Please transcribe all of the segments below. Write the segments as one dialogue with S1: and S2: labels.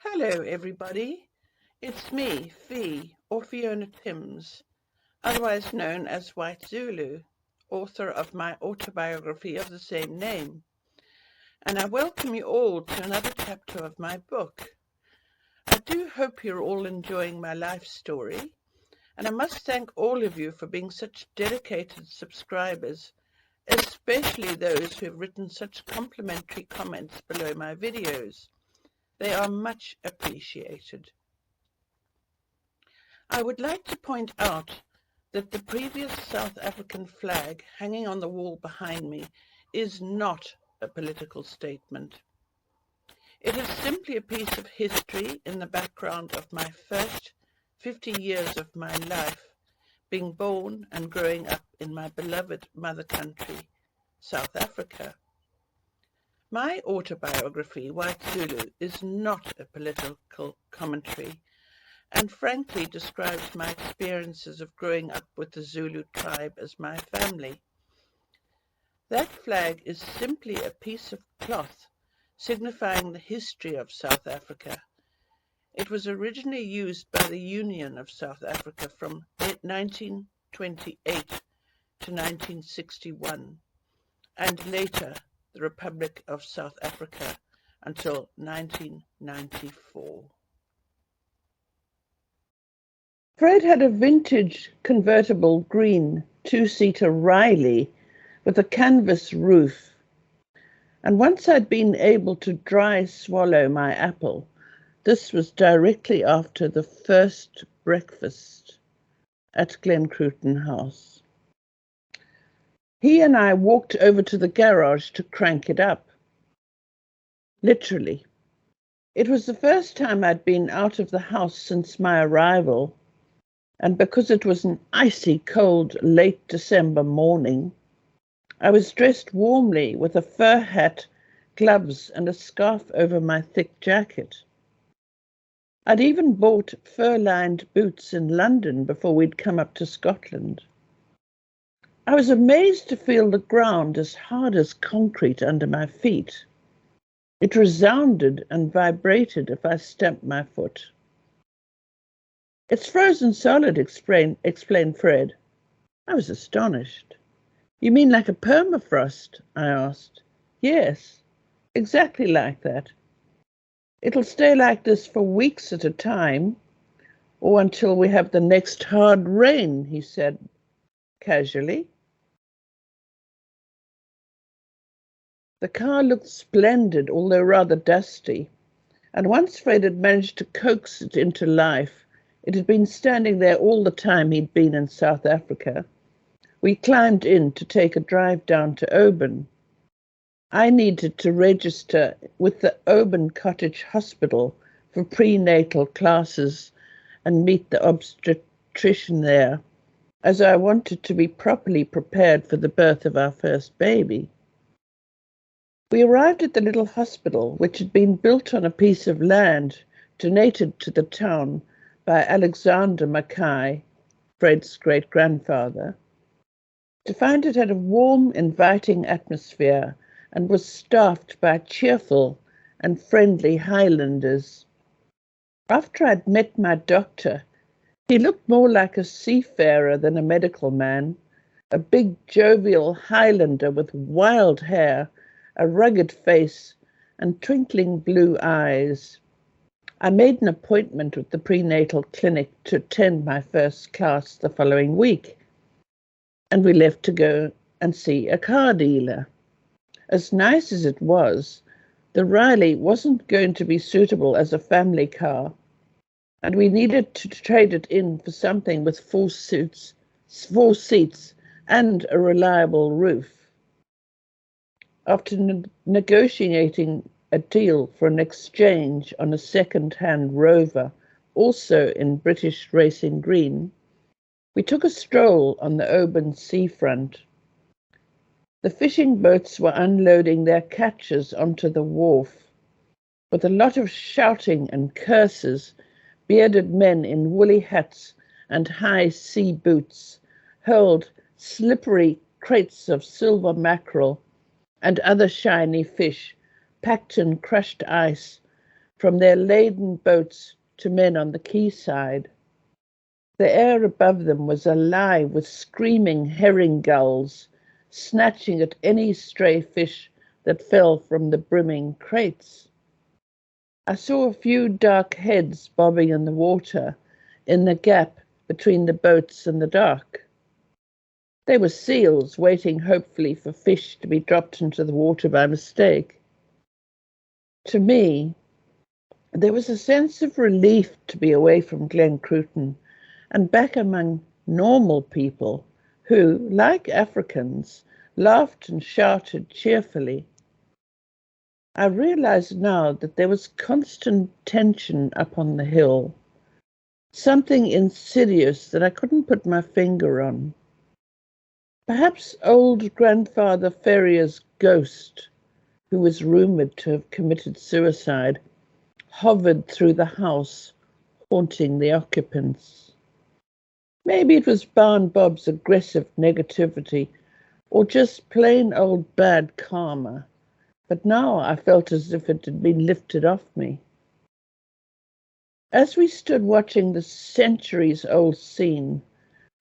S1: Hello everybody, it's me, Fee, or Fiona Timms, otherwise known as White Zulu, author of my autobiography of the same name, and I welcome you all to another chapter of my book. I do hope you're all enjoying my life story, and I must thank all of you for being such dedicated subscribers, especially those who have written such complimentary comments below my videos. They are much appreciated. I would like to point out that the previous South African flag hanging on the wall behind me is not a political statement. It is simply a piece of history in the background of my first 50 years of my life, being born and growing up in my beloved mother country, South Africa. My autobiography, White Zulu, is not a political commentary, and frankly describes my experiences of growing up with the Zulu tribe as my family. That flag is simply a piece of cloth signifying the history of South Africa. It was originally used by the Union of South Africa from 1928 to 1961, and later the Republic of South Africa until 1994. Fred had a vintage convertible green two-seater Riley with a canvas roof, and once I'd been able to dry swallow my apple, this was directly after the first breakfast at Glencruton House. He and I walked over to the garage to crank it up. Literally. It was the first time I'd been out of the house since my arrival, and because it was an icy cold late December morning, I was dressed warmly with a fur hat, gloves and a scarf over my thick jacket. I'd even bought fur-lined boots in London before we'd come up to Scotland. I was amazed to feel the ground as hard as concrete under my feet. It resounded and vibrated if I stamped my foot. "It's frozen solid," explained Fred. I was astonished. "You mean like a permafrost?" I asked. "Yes, exactly like that. It'll stay like this for weeks at a time, or until we have the next hard rain," he said casually. The car looked splendid, although rather dusty, and once Fred had managed to coax it into life, it had been standing there all the time he'd been in South Africa. We climbed in to take a drive down to Oban. I needed to register with the Oban Cottage Hospital for prenatal classes and meet the obstetrician there, as I wanted to be properly prepared for the birth of our first baby. We arrived at the little hospital, which had been built on a piece of land donated to the town by Alexander Mackay, Fred's great-grandfather, to find it had a warm, inviting atmosphere and was staffed by cheerful and friendly Highlanders. After I'd met my doctor, he looked more like a seafarer than a medical man, a big, jovial Highlander with wild hair, a rugged face, and twinkling blue eyes. I made an appointment with the prenatal clinic to attend my first class the following week, and we left to go and see a car dealer. As nice as it was, the Riley wasn't going to be suitable as a family car, and we needed to trade it in for something with four seats and a reliable roof. After negotiating a deal for an exchange on a second-hand Rover, also in British racing green, we took a stroll on the Oban seafront. The fishing boats were unloading their catches onto the wharf. With a lot of shouting and curses, bearded men in woolly hats and high sea boots hurled slippery crates of silver mackerel and other shiny fish packed in crushed ice from their laden boats to men on the quayside. The air above them was alive with screaming herring gulls, snatching at any stray fish that fell from the brimming crates. I saw a few dark heads bobbing in the water, in the gap between the boats and the dock. They were seals waiting hopefully for fish to be dropped into the water by mistake. To me, there was a sense of relief to be away from Glen Cruton and back among normal people who, like Africans, laughed and shouted cheerfully. I realized now that there was constant tension up on the hill, something insidious that I couldn't put my finger on. Perhaps old Grandfather Ferrier's ghost, who was rumoured to have committed suicide, hovered through the house, haunting the occupants. Maybe it was Barn Bob's aggressive negativity, or just plain old bad karma, but now I felt as if it had been lifted off me. As we stood watching the centuries-old scene,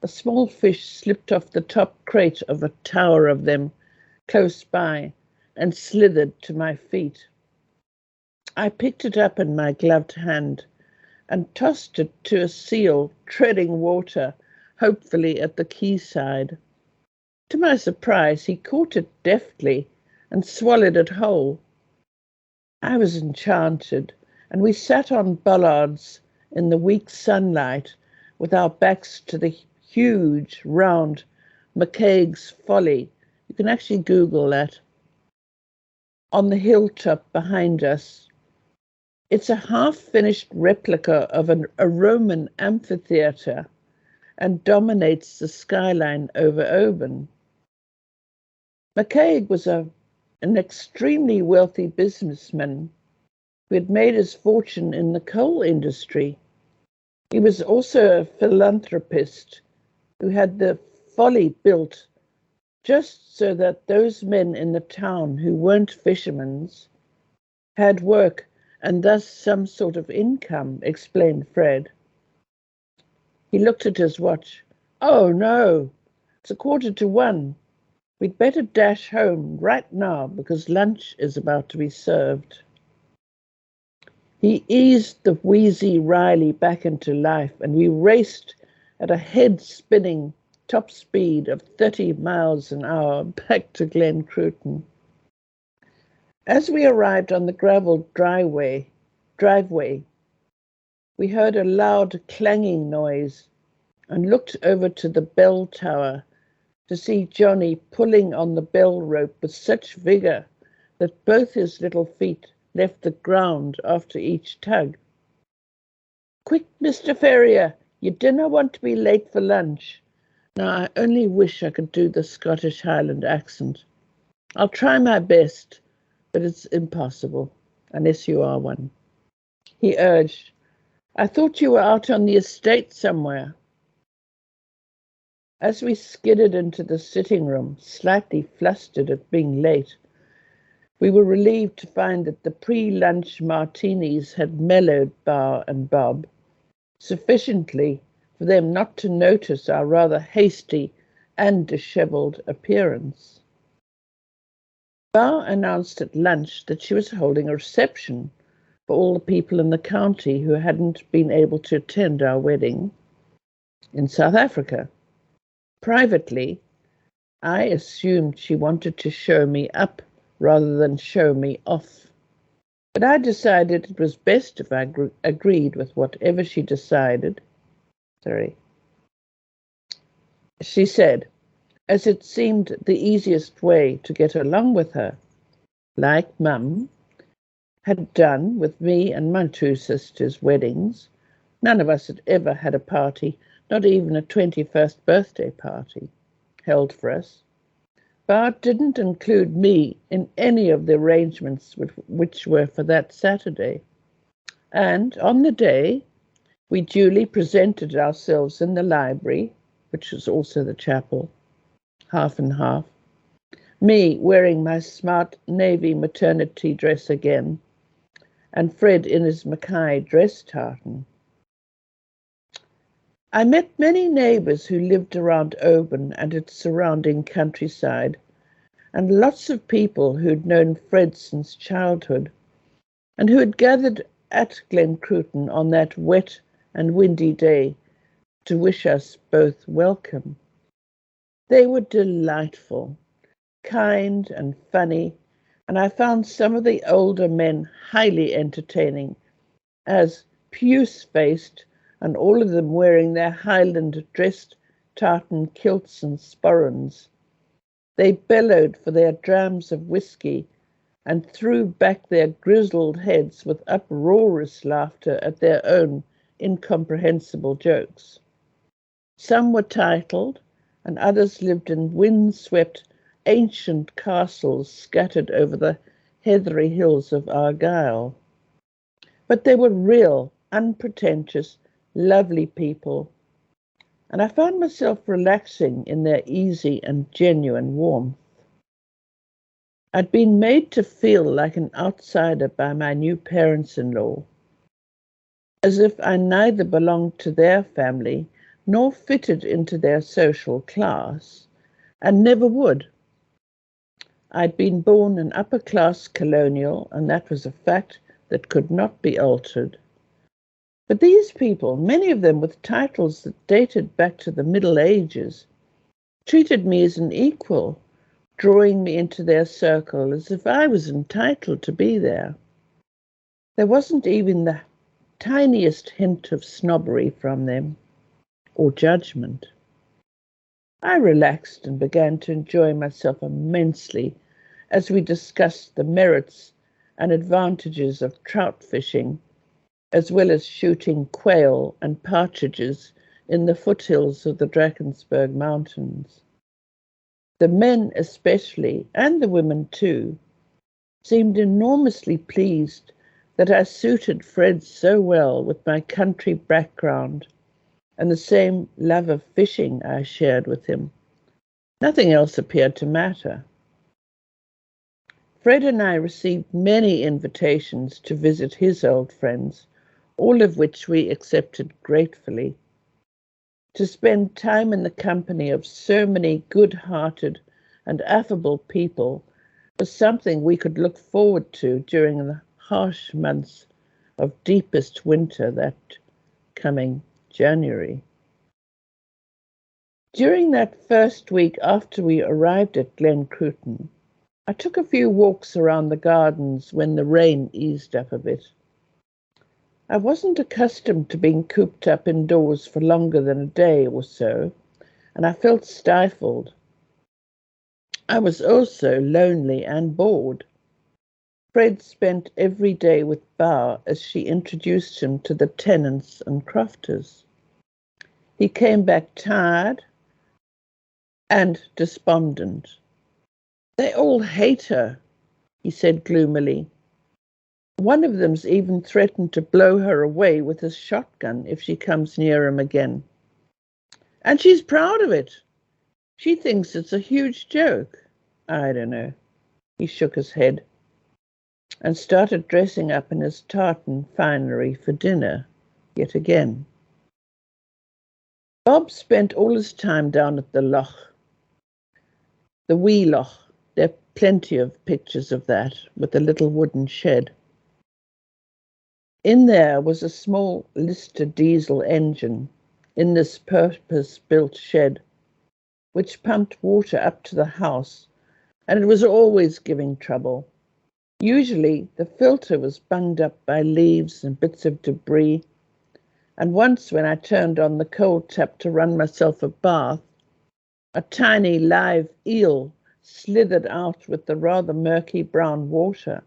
S1: a small fish slipped off the top crate of a tower of them close by and slithered to my feet. I picked it up in my gloved hand and tossed it to a seal treading water, hopefully at the quayside. To my surprise, he caught it deftly and swallowed it whole. I was enchanted, and we sat on bollards in the weak sunlight with our backs to the huge, round McCaig's Folly. You can actually Google that. On the hilltop behind us. It's a half-finished replica of a Roman amphitheatre and dominates the skyline over Oban. McCaig was an extremely wealthy businessman who had made his fortune in the coal industry. He was also a philanthropist who had the Folly built just so that those men in the town who weren't fishermen had work and thus some sort of income, explained Fred. He looked at his watch. Oh no, it's 1:15. We'd better dash home right now because lunch is about to be served. He eased the wheezy Riley back into life and we raced at a head-spinning top speed of 30 miles an hour back to Glen Cruton. As we arrived on the gravel driveway, we heard a loud clanging noise and looked over to the bell tower to see Johnny pulling on the bell rope with such vigour that both his little feet left the ground after each tug. Quick, Mr. Ferrier, you dinna want to be late for lunch. Now, I only wish I could do the Scottish Highland accent. I'll try my best, but it's impossible, unless you are one. He urged, I thought you were out on the estate somewhere. As we skidded into the sitting room, slightly flustered at being late, we were relieved to find that the pre-lunch martinis had mellowed Bar and Bob sufficiently for them not to notice our rather hasty and dishevelled appearance. Bar announced at lunch that she was holding a reception for all the people in the county who hadn't been able to attend our wedding in South Africa. Privately, I assumed she wanted to show me up rather than show me off. But I decided it was best if I agreed with whatever she decided. She said, as it seemed the easiest way to get along with her, like Mum had done with me and my two sisters' weddings. None of us had ever had a party, not even a 21st birthday party held for us. Bart didn't include me in any of the arrangements which were for that Saturday. And on the day, we duly presented ourselves in the library, which was also the chapel, half and half. Me wearing my smart navy maternity dress again, and Fred in his Mackay dress tartan. I met many neighbours who lived around Oban and its surrounding countryside, and lots of people who'd known Fred since childhood, and who had gathered at Glen Cruton on that wet and windy day to wish us both welcome. They were delightful, kind and funny, and I found some of the older men highly entertaining, as puce-faced, and all of them wearing their Highland dressed tartan kilts and sporrans. They bellowed for their drams of whisky and threw back their grizzled heads with uproarious laughter at their own incomprehensible jokes. Some were titled, and others lived in wind-swept ancient castles scattered over the heathery hills of Argyll. But they were real, unpretentious, lovely people, and I found myself relaxing in their easy and genuine warmth. I'd been made to feel like an outsider by my new parents-in-law, as if I neither belonged to their family nor fitted into their social class, and never would. I'd been born an upper-class colonial, and that was a fact that could not be altered. But these people, many of them with titles that dated back to the Middle Ages, treated me as an equal, drawing me into their circle as if I was entitled to be there. There wasn't even the tiniest hint of snobbery from them, or judgment. I relaxed and began to enjoy myself immensely as we discussed the merits and advantages of trout fishing, as well as shooting quail and partridges in the foothills of the Drakensberg Mountains. The men especially, and the women too, seemed enormously pleased that I suited Fred so well with my country background and the same love of fishing I shared with him. Nothing else appeared to matter. Fred and I received many invitations to visit his old friends, all of which we accepted gratefully. To spend time in the company of so many good-hearted and affable people was something we could look forward to during the harsh months of deepest winter that coming January. During that first week after we arrived at Glen Cruton, I took a few walks around the gardens when the rain eased up a bit. I wasn't accustomed to being cooped up indoors for longer than a day or so, and I felt stifled. I was also lonely and bored. Fred spent every day with Bar as she introduced him to the tenants and crofters. He came back tired and despondent. "They all hate her," he said gloomily. "One of them's even threatened to blow her away with his shotgun if she comes near him again. And she's proud of it. She thinks it's a huge joke. I don't know." He shook his head and started dressing up in his tartan finery for dinner yet again. Bob spent all his time down at the loch, the wee loch. There are plenty of pictures of that, with a little wooden shed. In there was a small Lister diesel engine in this purpose-built shed, which pumped water up to the house, and it was always giving trouble. Usually the filter was bunged up by leaves and bits of debris, and once when I turned on the cold tap to run myself a bath, a tiny live eel slithered out with the rather murky brown water.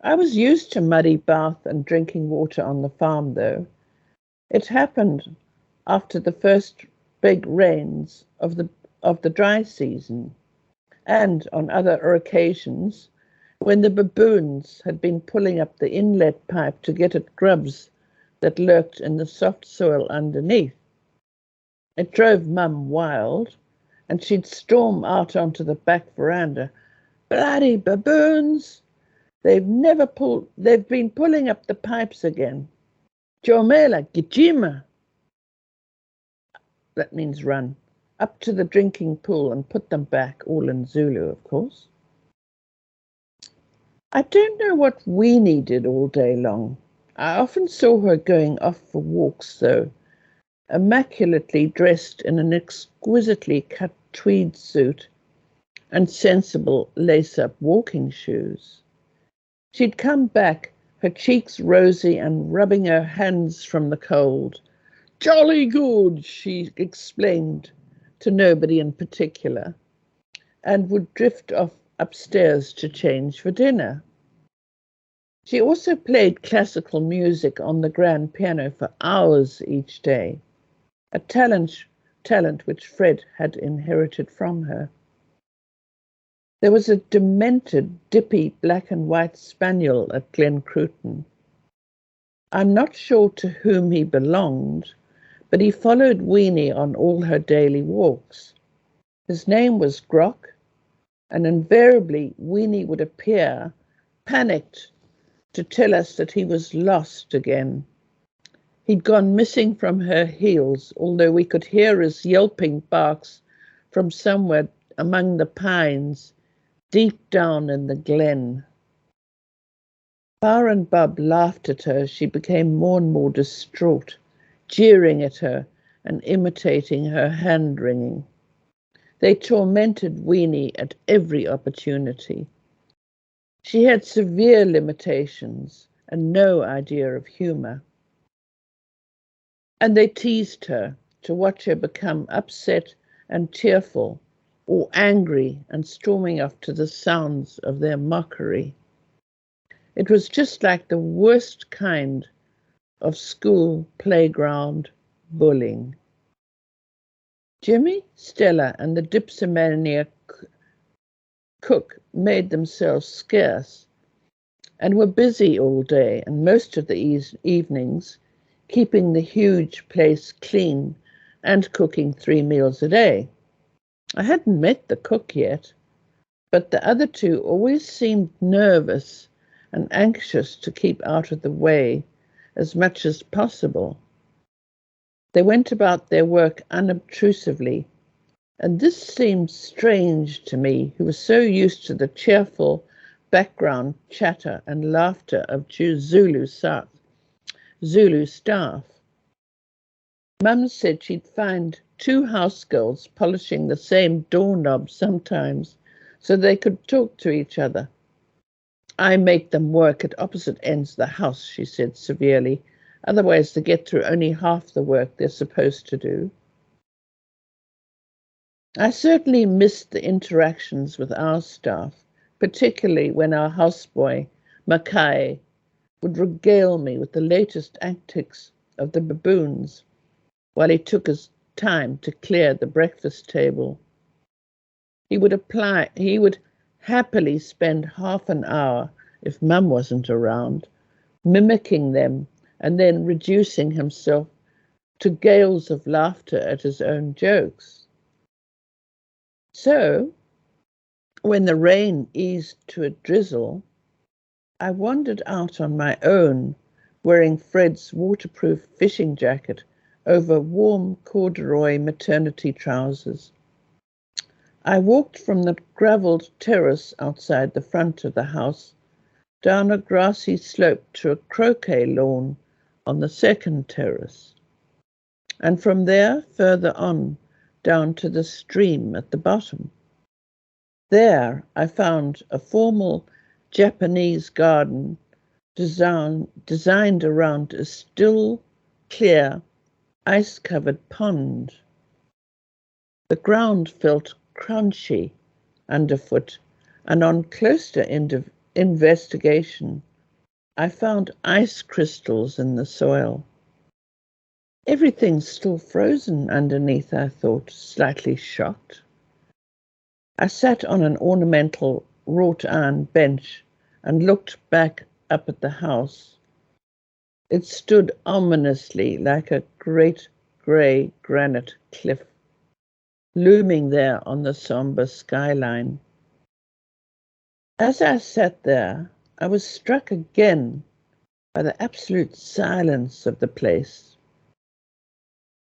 S1: I was used to muddy bath and drinking water on the farm, though. It happened after the first big rains of the dry season, and on other occasions when the baboons had been pulling up the inlet pipe to get at grubs that lurked in the soft soil underneath. It drove Mum wild, and she'd storm out onto the back veranda. "Bloody baboons!" They've been pulling up the pipes again. Jomela, Gijima. That means run. Up to the drinking pool and put them back, all in Zulu, of course. I don't know what Weenie did all day long. I often saw her going off for walks, though, immaculately dressed in an exquisitely cut tweed suit and sensible lace-up walking shoes. She'd come back, her cheeks rosy and rubbing her hands from the cold. Jolly good, she explained to nobody in particular, and would drift off upstairs to change for dinner. She also played classical music on the grand piano for hours each day, a talent which Fred had inherited from her. There was a demented, dippy black and white spaniel at Glen Cruton. I'm not sure to whom he belonged, but he followed Weenie on all her daily walks. His name was Grok, and invariably Weenie would appear, panicked, to tell us that he was lost again. He'd gone missing from her heels, although we could hear his yelping barks from somewhere among the pines, deep down in the glen. Bar and Bub laughed at her as she became more and more distraught, jeering at her and imitating her hand-wringing. They tormented Weenie at every opportunity. She had severe limitations and no idea of humour. And they teased her to watch her become upset and tearful, or angry and storming off to the sounds of their mockery. It was just like the worst kind of school playground bullying. Jimmy, Stella, and the dipsomaniac cook made themselves scarce and were busy all day and most of the evenings, keeping the huge place clean and cooking 3 meals a day. I hadn't met the cook yet, but the other two always seemed nervous and anxious to keep out of the way as much as possible. They went about their work unobtrusively, and this seemed strange to me, who was so used to the cheerful background chatter and laughter of Zulu staff. Mum said she'd find 2 house girls polishing the same doorknob sometimes so they could talk to each other. I make them work at opposite ends of the house, she said severely. Otherwise they get through only half the work they're supposed to do. I certainly missed the interactions with our staff, particularly when our houseboy, Mackay, would regale me with the latest antics of the baboons while he took his time to clear the breakfast table. He would happily spend half an hour, if Mum wasn't around, mimicking them and then reducing himself to gales of laughter at his own jokes. So, when the rain eased to a drizzle, I wandered out on my own, wearing Fred's waterproof fishing jacket over warm corduroy maternity trousers. I walked from the gravelled terrace outside the front of the house, down a grassy slope to a croquet lawn on the second terrace, and from there further on down to the stream at the bottom. There I found a formal Japanese garden designed around a still, clear, ice-covered pond. The ground felt crunchy underfoot, and on closer investigation, I found ice crystals in the soil. Everything's still frozen underneath, I thought, slightly shocked. I sat on an ornamental wrought iron bench and looked back up at the house. It stood ominously like a great grey granite cliff, looming there on the sombre skyline. As I sat there, I was struck again by the absolute silence of the place.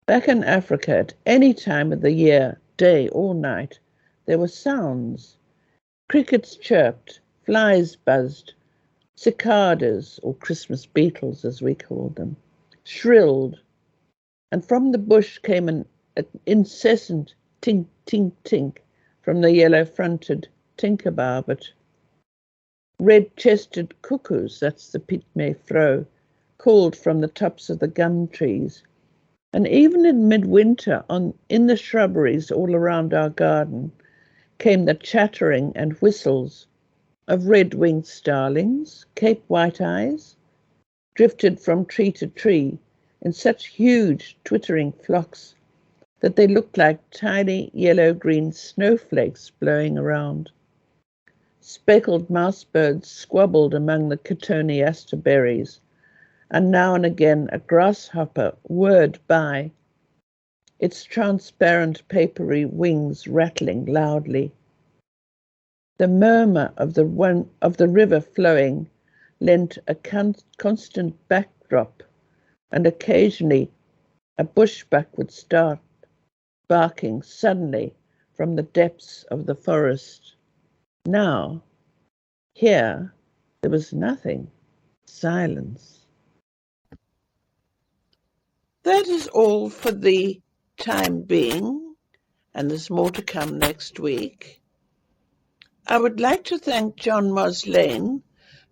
S1: Back in Africa, at any time of the year, day or night, there were sounds. Crickets chirped, flies buzzed, cicadas, or Christmas beetles as we called them, shrilled, and from the bush came an incessant tink, tink, tink from the yellow-fronted tinkerbarbet. Red-chested cuckoos, that's the pitme fro, called from the tops of the gum trees. And even in midwinter, in the shrubberies all around our garden, came the chattering and whistles of red-winged starlings, Cape white-eyes, drifted from tree to tree in such huge twittering flocks that they looked like tiny yellow-green snowflakes blowing around. Speckled mousebirds squabbled among the cotoneaster berries, and now and again a grasshopper whirred by, its transparent papery wings rattling loudly. The murmur of the river flowing lent a constant backdrop, and occasionally a bushbuck would start barking suddenly from the depths of the forest. Now, here, there was nothing. Silence. That is all for the time being, and there's more to come next week. I would like to thank John Moslane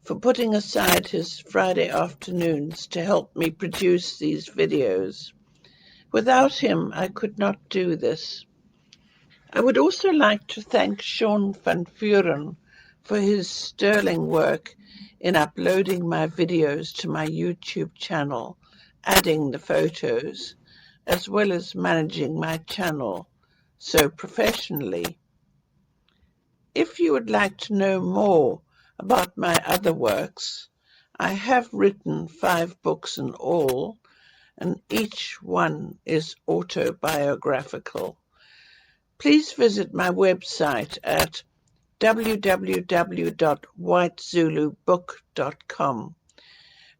S1: for putting aside his Friday afternoons to help me produce these videos. Without him, I could not do this. I would also like to thank Sean van Vuren for his sterling work in uploading my videos to my YouTube channel, adding the photos, as well as managing my channel so professionally. If you would like to know more about my other works, I have written 5 books in all, and each one is autobiographical. Please visit my website at www.whitezulubook.com,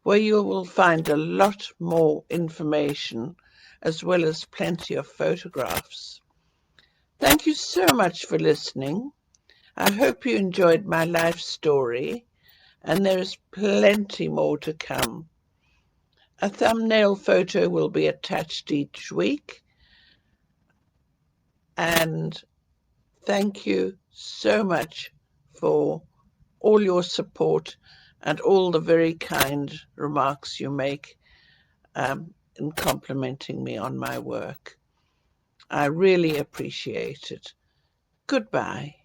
S1: where you will find a lot more information as well as plenty of photographs. Thank you so much for listening. I hope you enjoyed my life story, and there is plenty more to come. A thumbnail photo will be attached each week. And thank you so much for all your support and all the very kind remarks you make in complimenting me on my work. I really appreciate it. Goodbye.